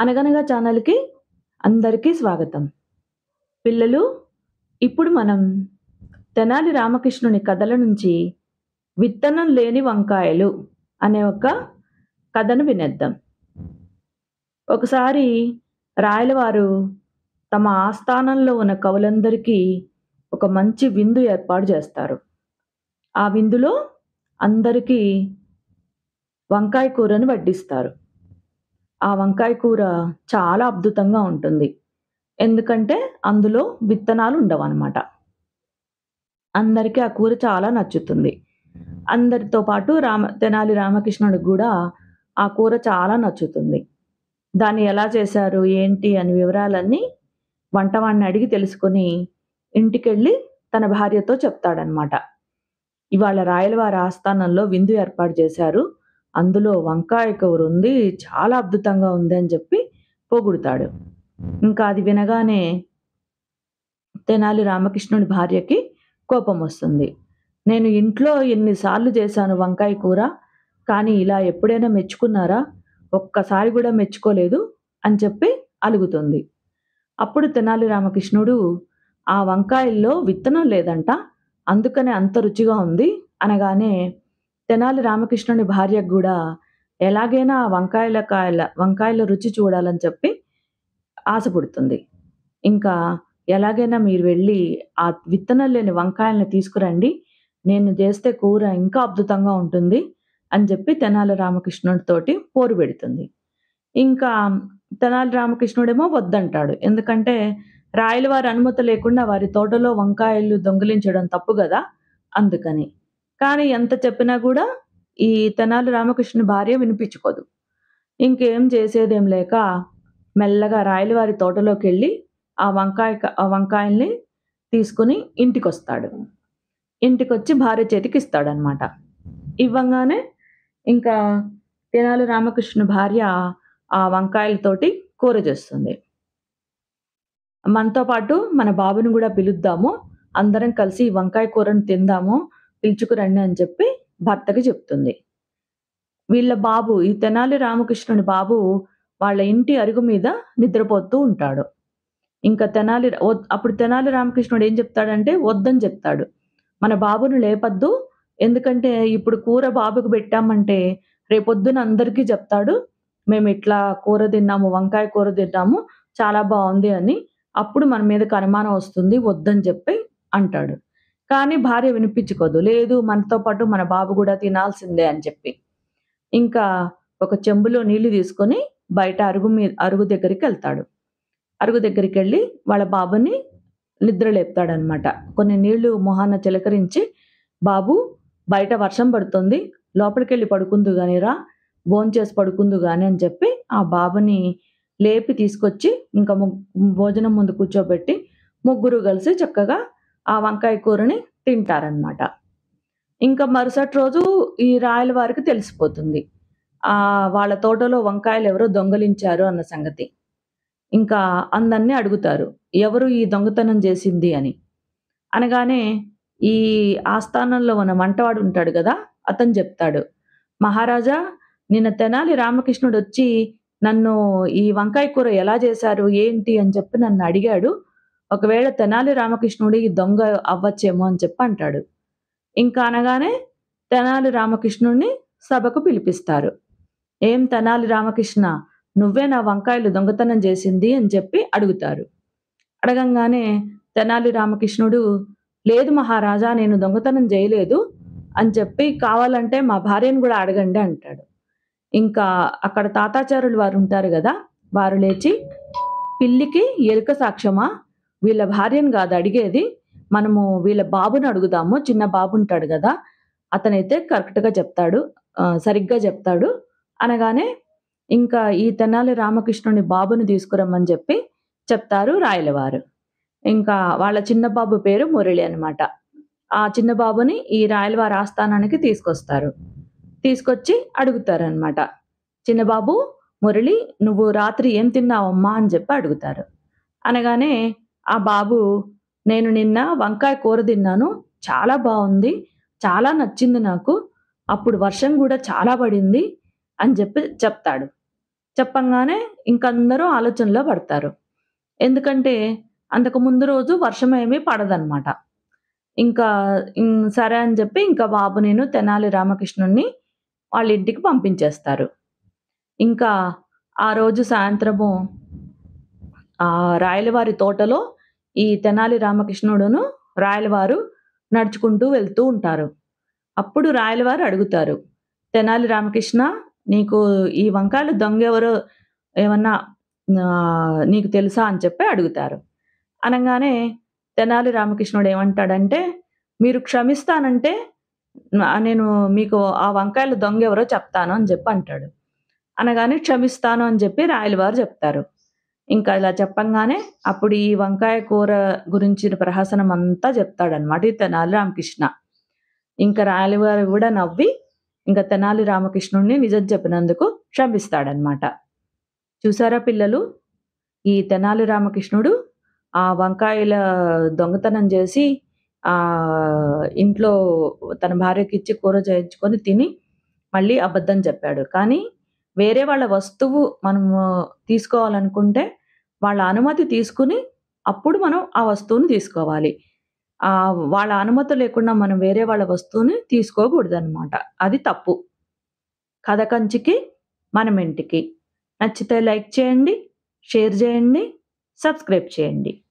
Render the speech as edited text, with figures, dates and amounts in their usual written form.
అనగనగా ఛానల్‌కి అందరికీ స్వాగతం. పిల్లలు, ఇప్పుడు మనం తెనాలి రామకృష్ణుని కథల నుంచి 'విత్తనం లేని వంకాయలు' అనే ఒక కథను వినేద్దాం. ఒకసారి రాయలవారు తమ ఆస్థానంలో ఉన్న కవులందరికీ ఒక మంచి విందు ఏర్పాటు చేస్తారు. ఆ విందులో అందరికీ వంకాయ కూరను వడ్డిస్తారు. ఆ వంకాయ కూర చాలా అద్భుతంగా ఉంటుంది. ఎందుకంటే అందులో విత్తనాలు ఉండవనమాట. అందరికీ ఆ కూర చాలా నచ్చుతుంది. అందరితో పాటు తెనాలి రామకృష్ణుడికి గూడా ఆ కూర చాలా నచ్చుతుంది. దాన్ని ఎలా చేశారు, ఏంటి అని వివరాలన్నీ వంటవాడిని అడిగి తెలుసుకొని ఇంటికెళ్ళి తన భార్యతో చెప్తాడనమాట. ఇవాళ రాయలవారి ఆస్థానంలో విందు ఏర్పాటు చేశారు. అందులో వంకాయ కూరుంది. చాలా అద్భుతంగా ఉంది అని చెప్పి పొగుడుతాడు. ఇంకా అది వినగానే తెనాలి రామకృష్ణుడి భార్యకి కోపమొస్తుంది. నేను ఇంట్లో ఎన్ని సార్లు చేశాను వంకాయ కూర, కానీ ఇలా ఎప్పుడైనా మెచ్చుకున్నారా? ఒక్కసారి గూడా మెచ్చుకోలేదు అని చెప్పి అలుగుతుంది. అప్పుడు తెనాలి రామకృష్ణుడు ఆ వంకాయల్లో విత్తనం లేదంట, అందుకనే అంత రుచిగా ఉంది అనగానే తెనాలి రామకృష్ణుని భార్యకు గూడా ఎలాగైనా ఆ వంకాయల రుచి చూడాలని చెప్పి ఆశ పుడుతుంది. ఇంకా ఎలాగైనా మీరు వెళ్ళి ఆ విత్తనం లేని వంకాయల్ని తీసుకురండి. నేను జేస్తే కూర ఇంకా అద్భుతంగా ఉంటుంది అని చెప్పి తెనాలి రామకృష్ణుడితోటి పోరు పెడుతుంది. ఇంకా తెనాలి రామకృష్ణుడేమో వద్దంటాడు. ఎందుకంటే రాయలవారి అనుమతి లేకుండా వారి తోటలో వంకాయలు దొంగిలించడం తప్పు గదా! అందుకని. కానీ ఎంత చెప్పినా గూడా ఈ తెనాలి రామకృష్ణుని భార్య వినిపించుకోదు. ఇంకేం చేసేదేం లేక మెల్లగా రాయలవారి తోటలోకెళ్ళి ఆ వంకాయల్ని తీసుకొని ఇంటికొస్తాడు. ఇంటికొచ్చి భార్య చేతికిస్తాడనమాట. ఇవ్వంగానే ఇంకా తెనాలి రామకృష్ణ భార్య ఆ వంకాయలతోటి కూర చేస్తుంది. మనతో పాటు మన బాబుని గూడా పిలుద్దాము. అందరం కలిసి ఈ వంకాయ కూరను తిందాము. పిలుచుకురండి అని చెప్పి భర్తకి చెప్తుంది. వీళ్ళ బాబు ఈ తెనాలి రామకృష్ణుని బాబు వాళ్ళ ఇంటి అరుగు మీద నిద్రపోతూ ఉంటాడు. ఇంకా అప్పుడు తెనాలి రామకృష్ణుడు ఏం చెప్తాడంటే వద్దని చెప్తాడు. మన బాబుని లేపొద్దు. ఎందుకంటే ఇప్పుడు కూర బాబుకి పెట్టామంటే రేపొద్దున అందరికీ చెప్తాడు. మేమిట్లా కూర తిన్నాము, వంకాయ కూర తిన్నాము, చాలా బావుంది అని. అప్పుడు మన మీదకి అనుమానం వస్తుంది. వద్దని చెప్పి అంటాడు. కానీ భార్య వినిపించుకోదు. లేదు, మనతో పాటు మన బాబు గూడా తినాల్సిందే అని చెప్పి. ఇంకా ఒక చెంబులో నీళ్లు తీసుకొని బయట అరుగు దగ్గరికెళ్తాడు. అరుగు దగ్గరికెళ్ళి వాళ్ళ బాబుని నిద్ర లేపుతాడనమాట. కొన్ని నీళ్లు మొహాన చిలకరించి, "బాబు, బయట వర్షం పడుతుంది. లోపలికెళ్ళి పడుకుందువు గాని రా. భోంచేసి పడుకుందువు గాని" అని చెప్పి ఆ బాబుని లేపి తీసుకొచ్చి ఇంకా భోజనం ముందు కూర్చోబెట్టి ముగ్గురు కలిసి చక్కగా ఆ వంకాయ కూరని తింటారనమాట. ఇంకా మరుసటి రోజు ఈ రాయల వారికి తెలిసిపోతుంది. వాళ్ళ తోటలో వంకాయలు ఎవరో దొంగిలించారు అన్న సంగతి. ఇంకా అందరిని అడుగుతారు. ఎవరు ఈ దొంగతనం చేసింది అని. అనగానే ఈ ఆస్థానంలో ఉన్న వంటవాడు ఉంటాడు గదా! అతను చెప్తాడు. "మహారాజా, నిన్న తెనాలి రామకృష్ణుడొచ్చి నన్ను ఈ వంకాయ కూర ఎలా చేశారు? ఏంటి?" అని చెప్పి నన్ను అడిగాడు. ఒకవేళ తెనాలి రామకృష్ణుడు ఈ దొంగ అవ్వచ్చేమో అని చెప్పి అంటాడు. ఇంకా అనగానే తెనాలి రామకృష్ణుడిని సభకు పిలిపిస్తారు. "ఏం తెనాలి రామకృష్ణ, నువ్వే నా వంకాయలు దొంగతనం చేసింది" అని చెప్పి అడుగుతారు. అడగంగానే తెనాలి రామకృష్ణుడు, "లేదు మహారాజా, నేను దొంగతనం చేయలేదు" అని చెప్పి, "కావాలంటే మా భార్యను గూడా అడగండి" అంటాడు. ఇంకా అక్కడ తాతాచారులు వారుంటారు గదా! వారు లేచి, "పిల్లికి ఎలుక సాక్ష్యమా? వీళ్ళ భార్యను గాదు అడిగేది. మనము వీళ్ళ బాబుని అడుగుదాము. చిన్న బాబుంటాడు గదా! అతనైతే కరెక్ట్‌గా చెప్తాడు. సరిగ్గా చెప్తాడు" అనగానే ఇంకా ఈ తెనాలి రామకృష్ణుని బాబుని తీసుకురమ్మని చెప్పి చెప్తారు రాయలవారు. ఇంకా వాళ్ళ చిన్న బాబు పేరు మురళి అనమాట. ఆ చిన్న బాబుని ఈ రాయలవారి ఆస్థానానికి తీసుకొస్తారు. తీసుకొచ్చి అడుగుతారనమాట. "చిన్న బాబు, మురళి, నువ్వు రాత్రి ఏం తిన్నావమ్మా?" అని చెప్పి అడుగుతారు. అనగానే ఆ బాబు, "నేను నిన్న వంకాయ కూర తిన్నాను. చాలా బావుంది. చాలా నచ్చింది నాకు. అప్పుడు వర్షం గూడా చాలా పడింది" అని చెప్పి చెప్తాడు. చెప్పంగానే ఇంకందరూ ఆలోచనలో పడతారు. ఎందుకంటే అంతకు ముందు రోజు వర్షం ఏమీ పడదనమాట. ఇంకా సరే అని చెప్పి ఇంకా బాబునిను తెనాలి రామకృష్ణుడిని వాళ్ళ ఇంటికి పంపించేస్తారు. ఇంకా ఆ రోజు సాయంత్రము రాయలవారి తోటలో ఈ తెనాలి రామకృష్ణుడును, రాయలవారు నడుచుకుంటూ వెళ్తూ ఉంటారు. అప్పుడు రాయలవారు అడుగుతారు, "తెనాలి రామకృష్ణ, నీకు ఈ వంకాయల దొంగెవరో ఏమన్నా నీకు తెలుసా?" అని చెప్పి అడుగుతారు. అనంగానే తెనాలి రామకృష్ణుడు ఏమంటాడంటే, "మీరు క్షమిస్తానంటే నేను మీకు ఆ వంకాయల దొంగెవరో చెప్తాను" అని చెప్పి అంటాడు. అనగానే క్షమిస్తాను అని చెప్పి రాయలవారు చెప్తారు. ఇంకా ఇలా చెప్పంగానే అప్పుడు ఈ వంకాయ కూర గురించిన ప్రహసనం అంతా చెప్తాడన్నమాట ఈ తెనాలి రామకృష్ణ. ఇంక రాయలవారు గూడా నవ్వి ఇంక తెనాలి రామకృష్ణుడిని నిజం చెప్పినందుకు క్షమిస్తాడన్నమాట. చూసారా పిల్లలు? ఈ తెనాలి రామకృష్ణుడు ఆ వంకాయల దొంగతనం జేసి ఇంట్లో తన భార్యకిచ్చి కూర చేయించుకొని తిని మళ్ళీ అబద్ధం చెప్పాడు. కానీ వేరే వాళ్ళ వస్తువు మనము తీసుకోవాలనుకుంటే వాళ్ళ అనుమతి తీసుకొని అప్పుడు మనం ఆ వస్తువుని తీసుకోవాలి. వాళ్ళ అనుమతి లేకుండా మనం వేరే వాళ్ళ వస్తువుని తీసుకోకూడదనమాట. అది తప్పు. కథ కంచికి మనమింటికి. నచ్చితే లైక్ చేయండి, షేర్ చేయండి, సబ్స్క్రైబ్ చేయండి.